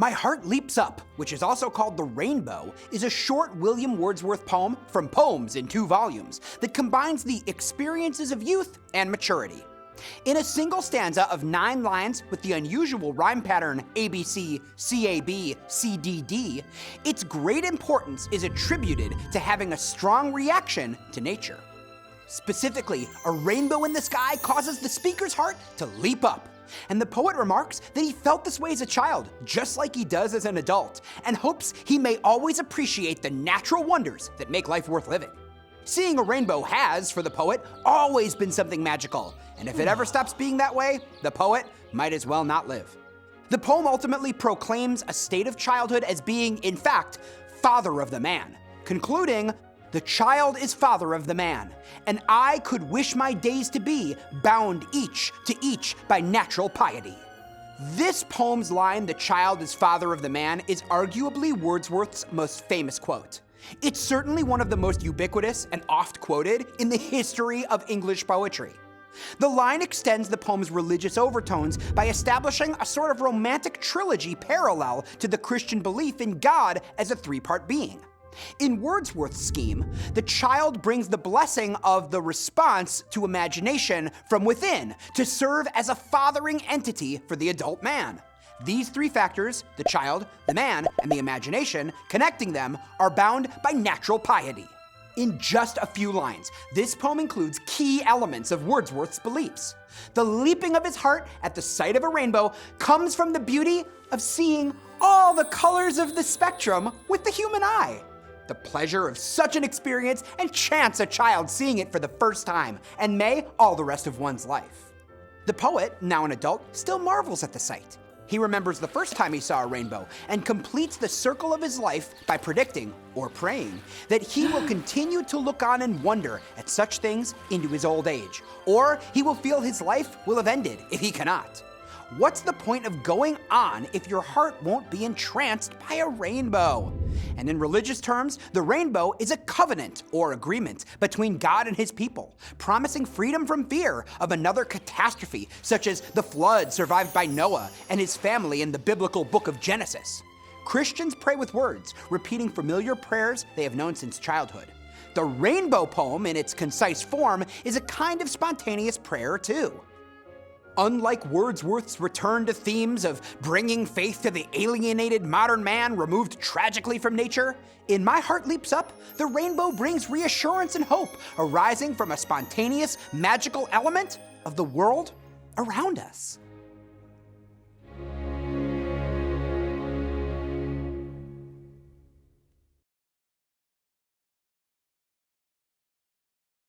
My Heart Leaps Up, which is also called The Rainbow, is a short William Wordsworth poem from Poems in 2 volumes that combines the experiences of youth and maturity. In a single stanza of 9 lines with the unusual rhyme pattern ABC, CAB, CDD, its great importance is attributed to having a strong reaction to nature. Specifically, a rainbow in the sky causes the speaker's heart to leap up. And the poet remarks that he felt this way as a child, just like he does as an adult, and hopes he may always appreciate the natural wonders that make life worth living. Seeing a rainbow has, for the poet, always been something magical, and if it ever stops being that way, the poet might as well not live. The poem ultimately proclaims a state of childhood as being, in fact, father of the man, concluding, "The child is father of the man, and I could wish my days to be bound each to each by natural piety." This poem's line, "The child is father of the man," is arguably Wordsworth's most famous quote. It's certainly one of the most ubiquitous and oft quoted in the history of English poetry. The line extends the poem's religious overtones by establishing a sort of romantic trilogy parallel to the Christian belief in God as a 3-part being. In Wordsworth's scheme, the child brings the blessing of the response to imagination from within to serve as a fathering entity for the adult man. These 3 factors, the child, the man, and the imagination, connecting them, are bound by natural piety. In just a few lines, this poem includes key elements of Wordsworth's beliefs. The leaping of his heart at the sight of a rainbow comes from the beauty of seeing all the colors of the spectrum with the human eye. The pleasure of such an experience enchants a child seeing it for the first time, and may all the rest of one's life. The poet, now an adult, still marvels at the sight. He remembers the first time he saw a rainbow and completes the circle of his life by predicting, or praying, that he will continue to look on and wonder at such things into his old age, or he will feel his life will have ended if he cannot. What's the point of going on if your heart won't be entranced by a rainbow? And in religious terms, the rainbow is a covenant or agreement between God and his people, promising freedom from fear of another catastrophe, such as the flood survived by Noah and his family in the biblical book of Genesis. Christians pray with words, repeating familiar prayers they have known since childhood. The rainbow poem, in its concise form, is a kind of spontaneous prayer too. Unlike Wordsworth's return to themes of bringing faith to the alienated modern man removed tragically from nature, in My Heart Leaps Up, the rainbow brings reassurance and hope arising from a spontaneous, magical element of the world around us.